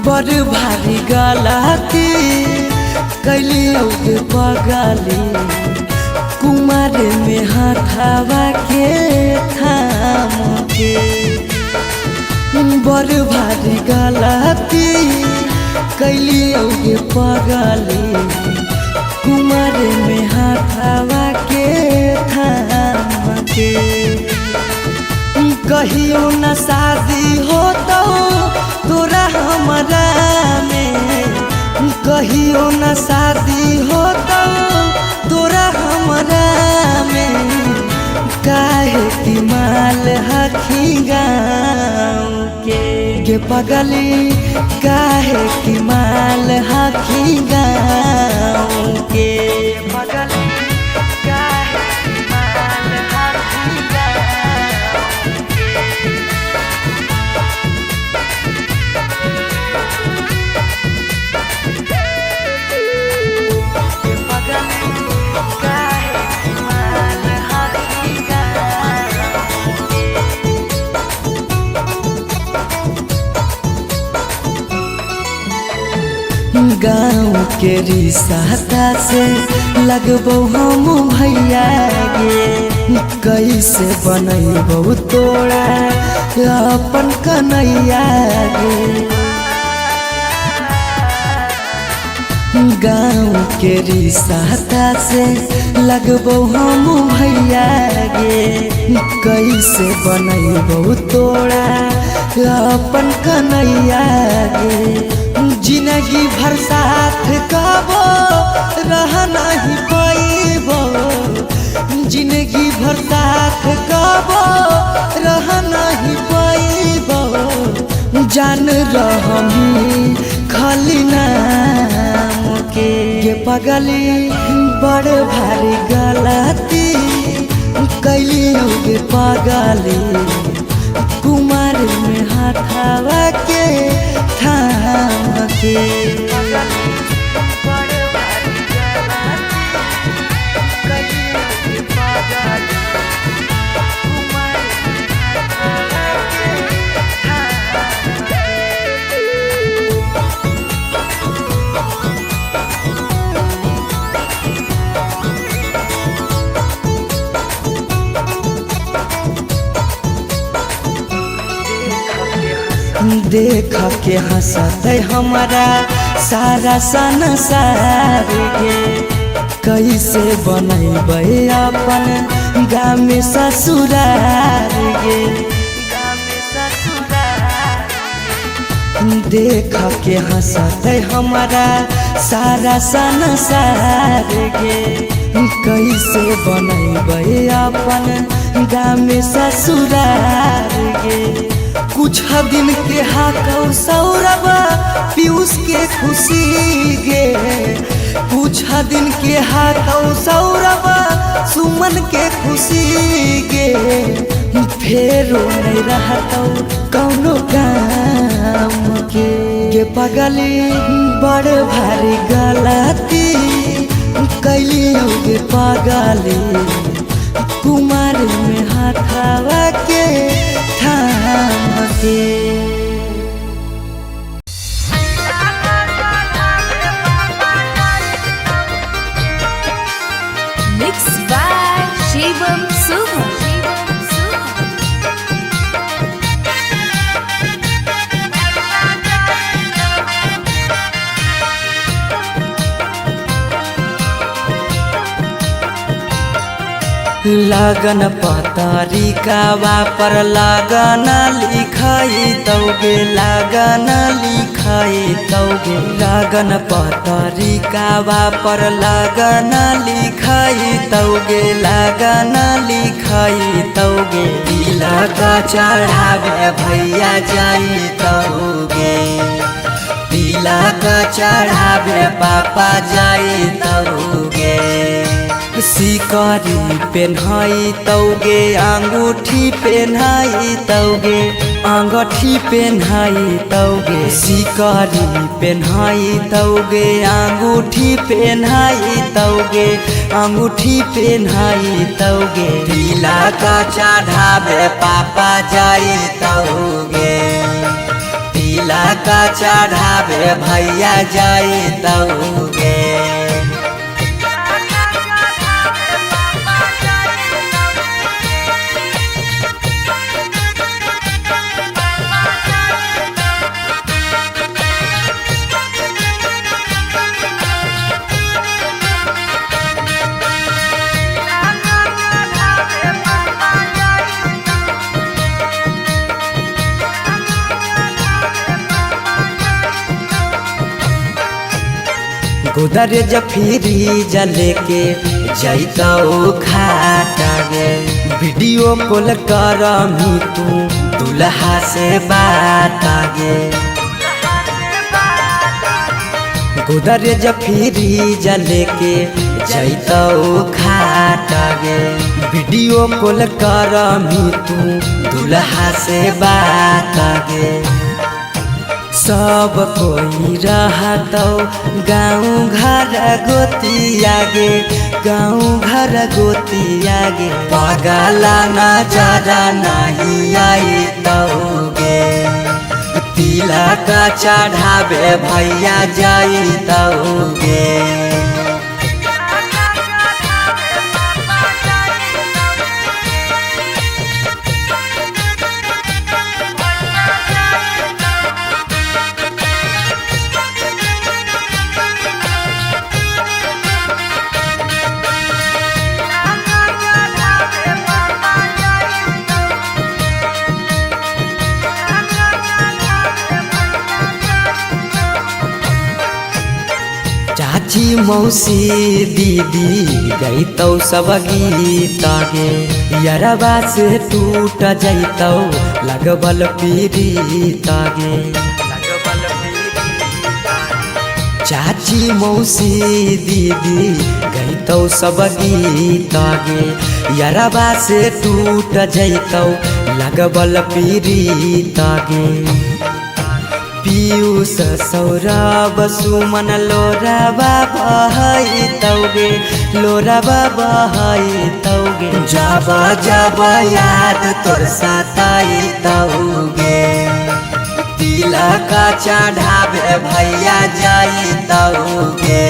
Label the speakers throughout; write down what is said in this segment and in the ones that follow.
Speaker 1: बड़ भारी गलती कैली पगली कुमार में हथावा के थाम के। बड़ भारी गलती कैली पगली कुमार में हथावा के थाम के। कहियो न शादी हो तो तोरा हमरा में, कहियो न शादी हो तो तोरा हमरा में। काहे की माल हखी गाँव के पगली, काहे की माल हखी गाँव के पगली, काहे की माल हखी गाँव के। गाँव के रिश्ता से लगबो हम भैया गे, कैसे बनैबो तोरा अपन कन्हैया गे। गाँव के रिश्ता से लगबो हम भैया गे, कैसे बनैबो तोरा अपन कन्हैया गे। जिंदगी भर साथ कबो रह नहीं पाइबो, जिंदगी भर साथ कबो रह नहीं पाइबो। जान रहमी खाली नाम के पगली, बड़ भारी गलती कैली पगली कुमार में हथावा के थाम के। देख के हंसत हमारा सारा संसार गे, कैसे बनैबै अपन गाँव में ससुरार गे। देख के हंसत हमारा सारा संसार गे, कैसे बनैबै अपन गाँव में ससुरार गे। कुछ दिन के हाकौ सौरभ पीयूष के खुशी गे, कुछ दिन के हाकौ सौरभ सुमन के खुशी गे। फेरो नहीं रहतौ कौनो काम के पगली, बड़ भारी गलती कैली पगली कुमार में हथावा के थाम के।
Speaker 2: Mixed by Shivam Subham.
Speaker 1: लगन पतरिकावा पर लगन लिखाई तौगे, लगन लिखाई तौगे। लगन पतरिकावा पर लगन लिखाई तौगे, लगन लिखाई तौगे। तिलक चढ़ावे भैया जाई तौगे, तिलक चढ़ावे पापा जाई तौगे। सिकरी पेन्हाई तौगे, अंगूठी पेन्हाई तौगे, अंगूठी पेन्हाई तौगे। सिकरी पेन्हाई तौगे, अंगूठी पेन्हाई तौगे, अंगूठी पेन्हाई तौगे। तिलक चढ़ावे पापा जाई तौगे, तिलक का चढ़ावे भैया जाई तौगे। गोदरेज फ्रिज लेके जैतौ खाटा गे, वीडियो कॉल करमी तू दुल्हा से बात गे। गोदरेज फ्रिज लेके जैतौ खाटा गे, वीडियो कॉल करमी तू दुल्हा से बात गे। सब कोई रहतौ गाँव घर गोतिया गे, गाँव घर गोतिया गे। पगला नजरा नहीं आई तौगे, तिलक चढ़ावे भैया जाई तौगे। चाची मौसी दीदी गईतौ सब गीत गे, यरबा से टूट जैतौ लगबल पीड़ित गे। चाची मौसी दीदी गईतौ सब गीत गे, यरबा से टूट जैतौ लगबल पीड़ित गे। पीयूष सौरभ सुमन लोरबा बहई तौगे, लोरबा बहई तौगे। जब जब याद तोर सताई तौगे, तिलक चढ़ावे भैया जाई तौगे।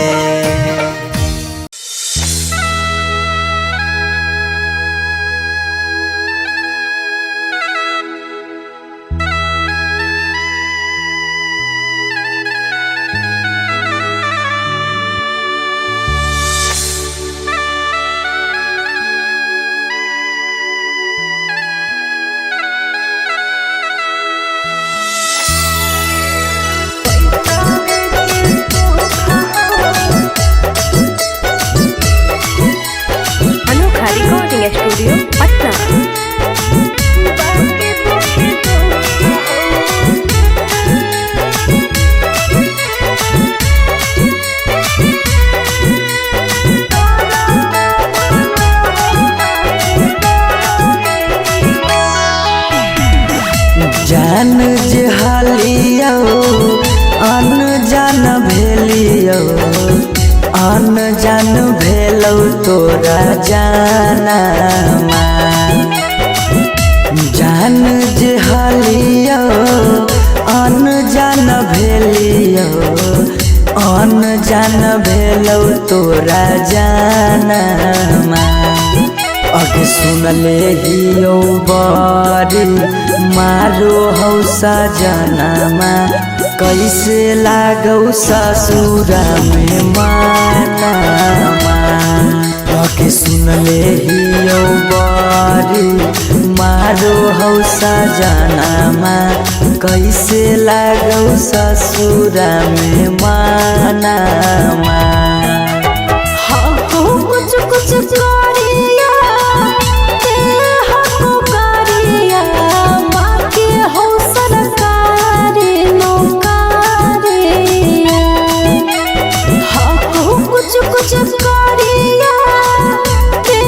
Speaker 2: स्टूडियो पटना।
Speaker 1: जान जे हालियो अनजान भेलियो, अनजान भेलौ तोरा जानमा। जान जे हालियो अनजान भेलियो, अनजान भेलौ तोरा जानमा। अगे सुनले हियो बड़ी मारो हौ सजनमा, कैसे लागौ ससुरा में मानमा। अगे सुनले हियो बड़ी मारो हौ सजनमा, कैसे लागौ ससुरा में मानमा।
Speaker 2: कुछ कुछ करिया के हको करिया, माँ के हो सरकारी नौकरिया। हको कुछ कुछ करिया के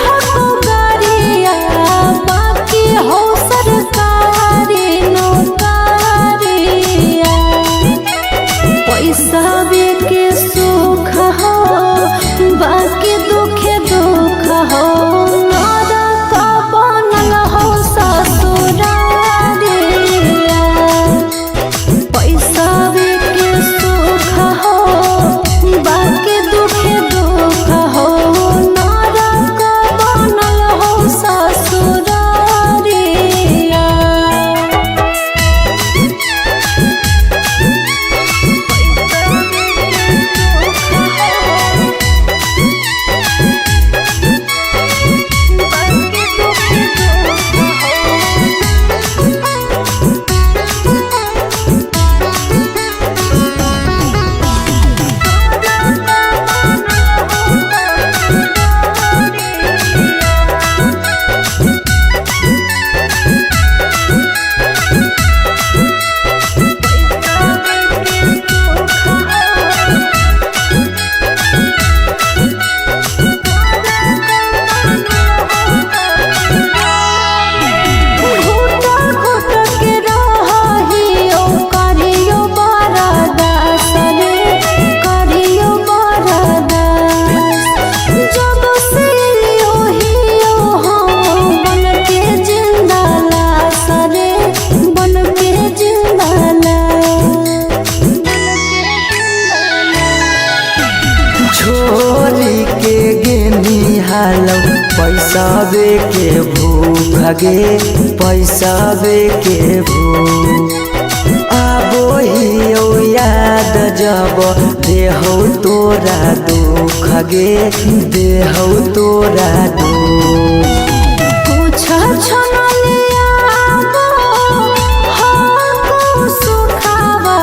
Speaker 2: हको करिया, माँ के हो सरकारी नौकरिया। पैसा के सुख हो बाकी दुखे दुख
Speaker 1: पैसावे के भूख गे पैसावे के भूख आबो हियो याद जब देहौ तोरा दुख गे देहौ तोरा दुख
Speaker 2: कुछ छनलिया हो सुखावा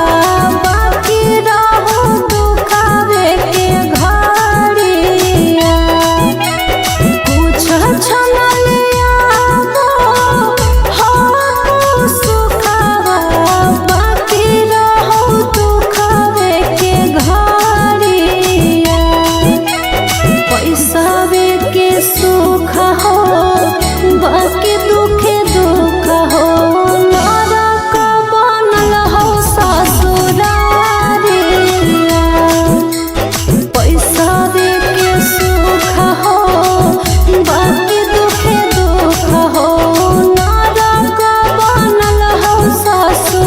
Speaker 2: बाकी रहो दुखावे के घड़िया कुछ छनलिया हो सुखावा बाकी रहो दुखावे के घड़िया पैसावे के सुख हो बाकी दुखे दुख हो नरक बनल हो ससुरारिया पैसावे के सुख हो बाकी दुखे दुख हो नरक बनल हो ससुरारिया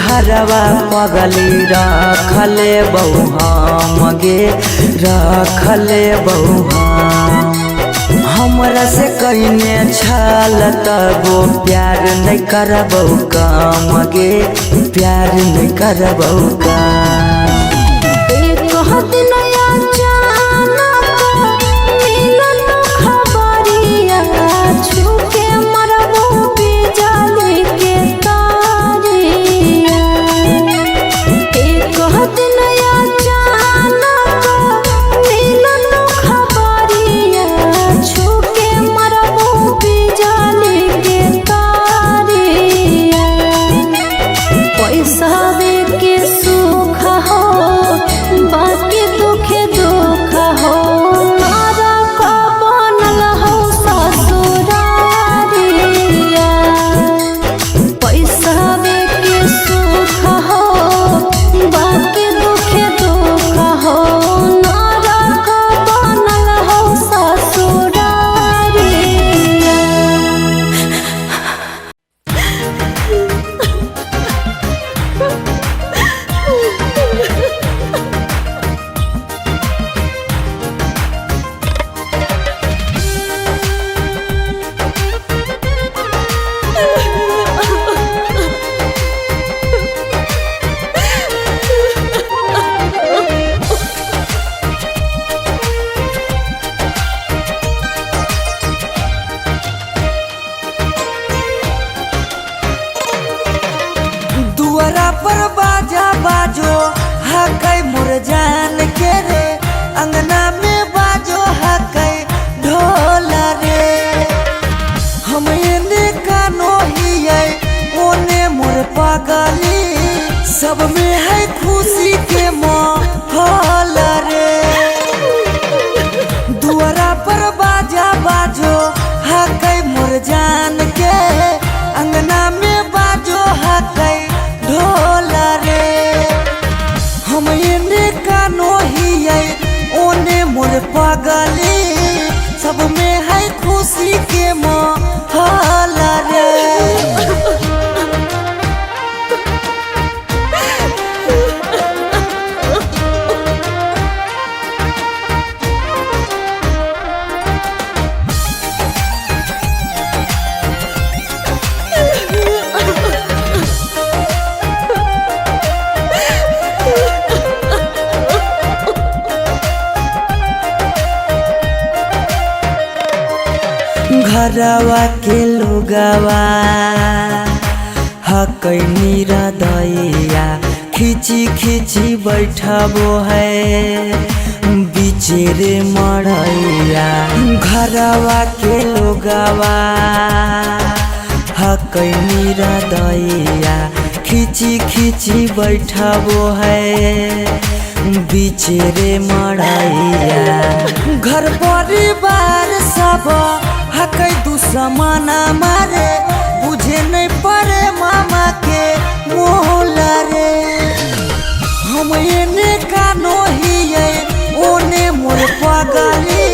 Speaker 1: हरवा पगली रखले बहु गे रखले बहु हमरा से कइने छल तबो प्यार नहीं करबौ काम गे प्यार नहीं करबौ काम
Speaker 2: एक दिन अचानक मिलल खबरिया छूके मरबो बिजली के तारिया एक दिन अचानक मिलल खबरिया छूके मरबो बिजली के तारिया पैसावे के सुख हो बाकी दुखे दुख हो नरक बनल हो ससुरारिया पैसावे के सुख हो बाकी दुखे दुख हो नरक बनल हो ससुरारिया
Speaker 1: दुआरा पर बाजा बाजो हकै मोर जान के रे अंगना में बाजो हकै ढोल रे हम एने कानो हियै ओने मोर पागली सब में है खुशी के माहौल रे दुआरा पर बाजा बाजो हकै मोर जान के अंगना में बाजो हकै ढोल रे हम एने कानो हियै ओने मोर पागली सब में है खुशी के माहौल रे घरवा के लोगवा हकै निरदैया खिची खिची बैठबो है बिचेरे मड़ैया। घरवा के लोगवा हकै निरदैया खिची खिची बैठबो है बिचेरे मड़ैया। घर परिवार सब हकै दुश्मना मारे बुझे नहीं पड़े मामा के मोहला रे। हम एने कानो हिये ओने मोर पगली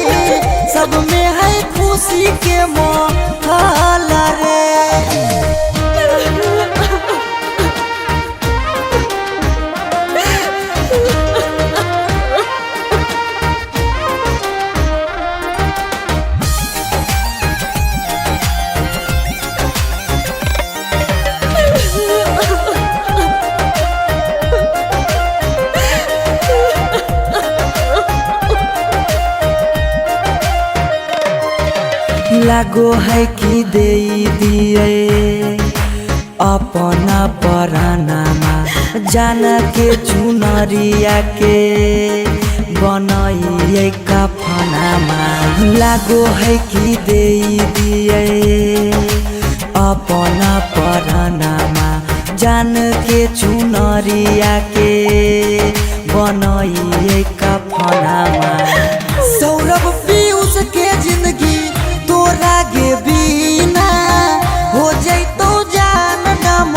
Speaker 1: सब में है खुशी के मोहला रे। लागो है कि दे दिए अपना परानामा जान के चुनरिया के बनाइए कफनामा। लागो है कि दे दिए अपना परानामा जान के चुनरिया के बनाइए कफनामा। सौरभ पीयूष के जिंदगी तोरा गे बिना हो जैतो जान नम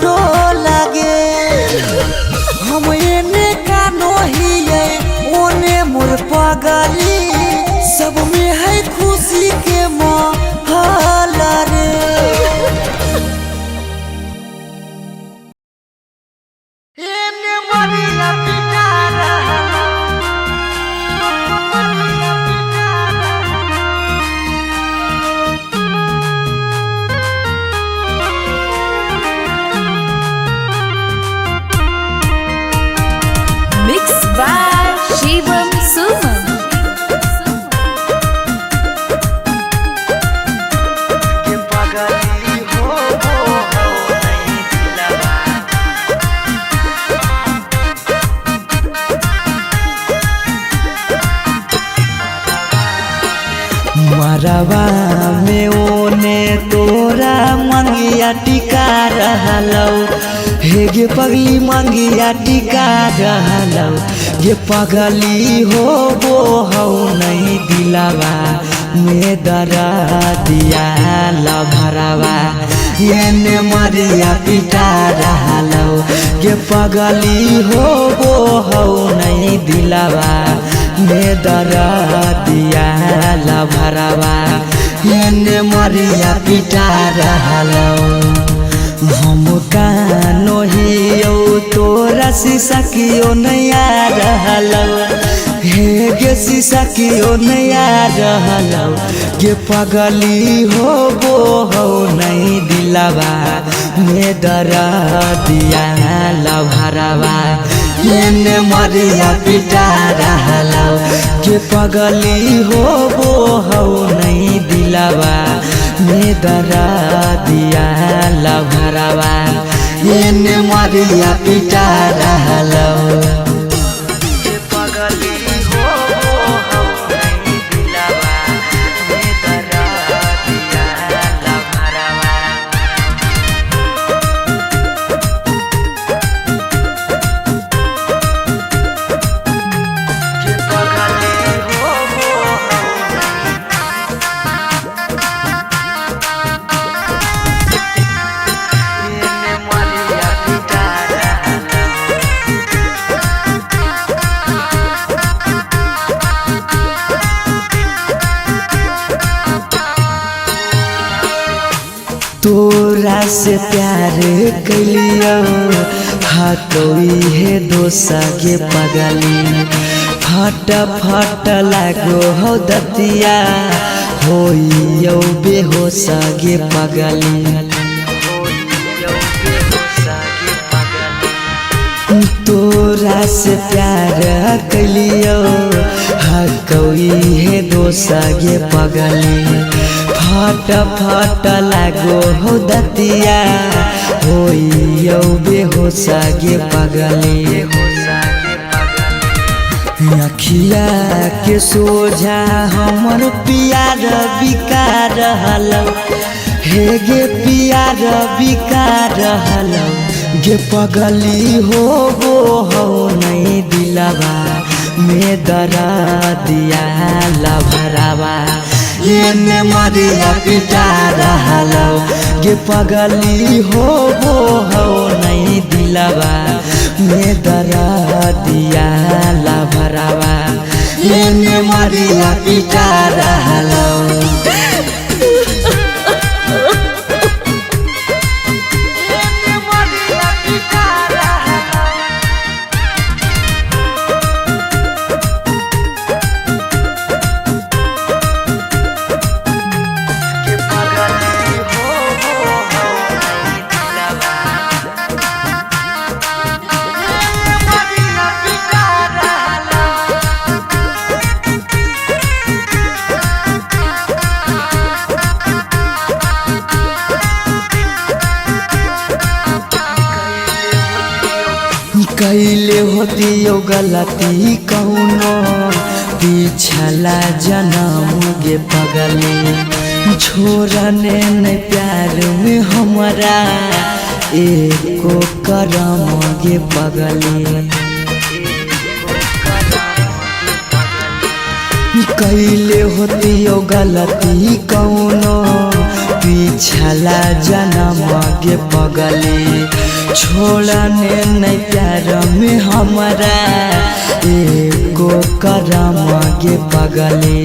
Speaker 1: डोला गे। हम एने कानो हिये ओने मोर पगली सब में है खुशी के मोहला रे। एने मरिया पिटारा
Speaker 2: Mixed by Shivam Suman.
Speaker 1: के पगली हो नहीं दिलवा। मरवा में ओने तोरा मंगिया टिका रहलौ हे गे पगली मंगिया टिका रहलौ। गे पगली हो नहीं दिलवा में दरा दिया लभरवा एने मरिया पिटा रहलौ। गे पगली हो नहीं दिलवा में दरा दिया लभरवा एने मरिया पिटा रहलौ। हम कानो हियो तोरा शीशा कियो नया रहलौ हे गे शीशा कियो नया रहलौ। गे पगली हो नहीं दिलवा में दरा दिया लभरवा एने मरिया पिटा रहलौ। गे पगली हो नहीं दिलवा में दरा दिया लभरवा एने मरिया पिटा रहलौ। गे पगली हो नहीं दिलवा में दरा दिया लभरवा। गे पगली हो एने मरिया पिटा रहलौ। तोरा से प्यार कलियो हटोई है दोसा के पगली फट फट लागो हो दतिया होइयो बेहोश गे पगली। तोरा तोरा से प्यार कलियो कोई है दोसा गे पगली फट फट लागो हो दतिया होइयो बेहोसा गे पगली अखिया के सोझा हमर प्यार बिकार हलो हे गे प्यार बिकार हलो गे पगली हो नहीं दिलवा में दरा दिया लभरावा ये मरिया पिटा रहलो गे पगली हो नहीं दिलवा में दरा दिया लभरावा ये मरिया पिटा रहलो कैले होतियो गलती कौनो पिछला जन्म गे पगली छोड़ने न प्यार में हमारा एको करम गे पगली कैले होतियो गलती कौनो पिछला जन्म गे पगली छोड़ने नहीं प्यार में हमारा एको करम गे पगली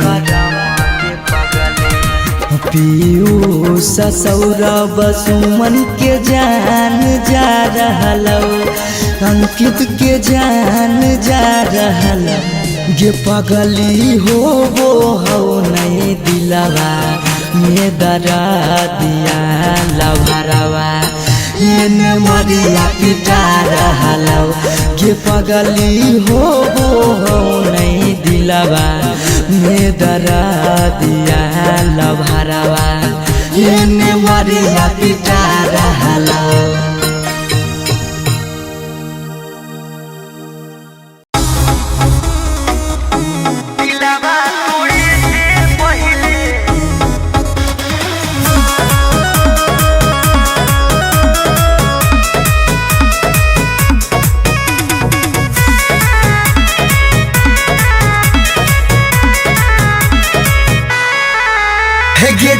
Speaker 1: पीयूष सौरभ सुमन के जान जा रहलो अंकित के जान जा रहलो गे पगली हो नहीं दिलवा में दरा दिया लभरावा ये मरिया पिटा रहलो गे पगली हो नहीं दिलवा में दरा दिया लभरावा ये मरिया पिटा रहलो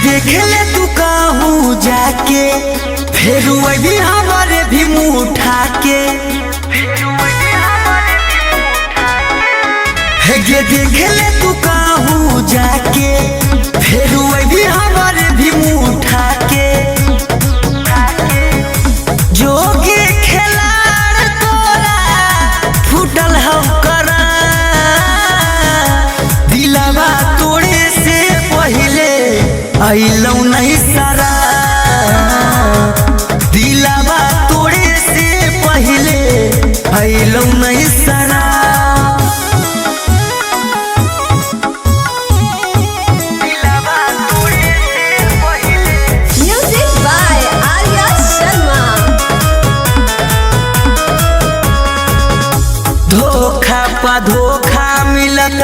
Speaker 1: देख ले तू कहूँ जाके फिर वही हमारे भी मुँह उठा के गे देख ले तू कहूँ जाके फिर वही हमारे भी मुँह उठा के जोगे खिलाड़ तोरा फूटल हम करा दिलवा तोड़े से पहले आइलौ नहीं सारा दिलवा तोड़े से पहले आइलौ नहीं सारा दिलवा तोड़े से पहले
Speaker 2: म्यूजिक बाय आर्या शर्मा
Speaker 1: धोखा पा धोखा मिलत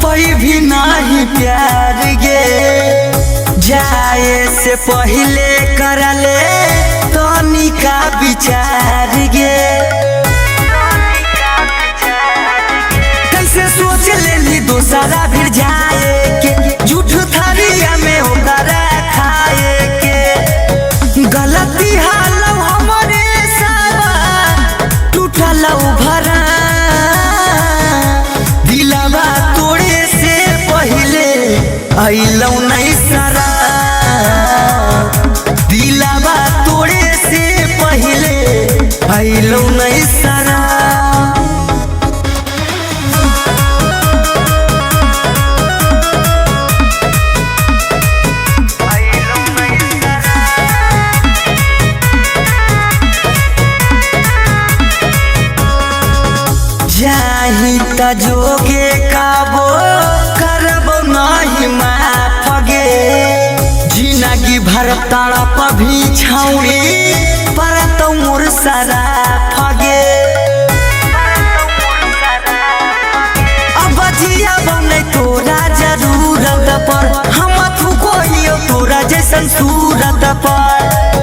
Speaker 1: पई भी नहीं प्यार गे जाए से पहले करले तनी का विचार गे कैसे सोच लेली दोसरा फिर जाए के झूठ थरिया में ओकरा खाए के गलती हाल हमरे सावा टूटल भरा दिलवा तोड़े से पहले आइलौ नहीं सारा दिलवा तोड़े से पहले आइलौ नहीं सारा के काबो करबो नहीं माफ गे जिंदगी भर तड़प भी छौड़ी पर तो मोर सारा फगे अब जिया बने तोरा जरूरत पर हम थुको तोरा जैसन सूरत पर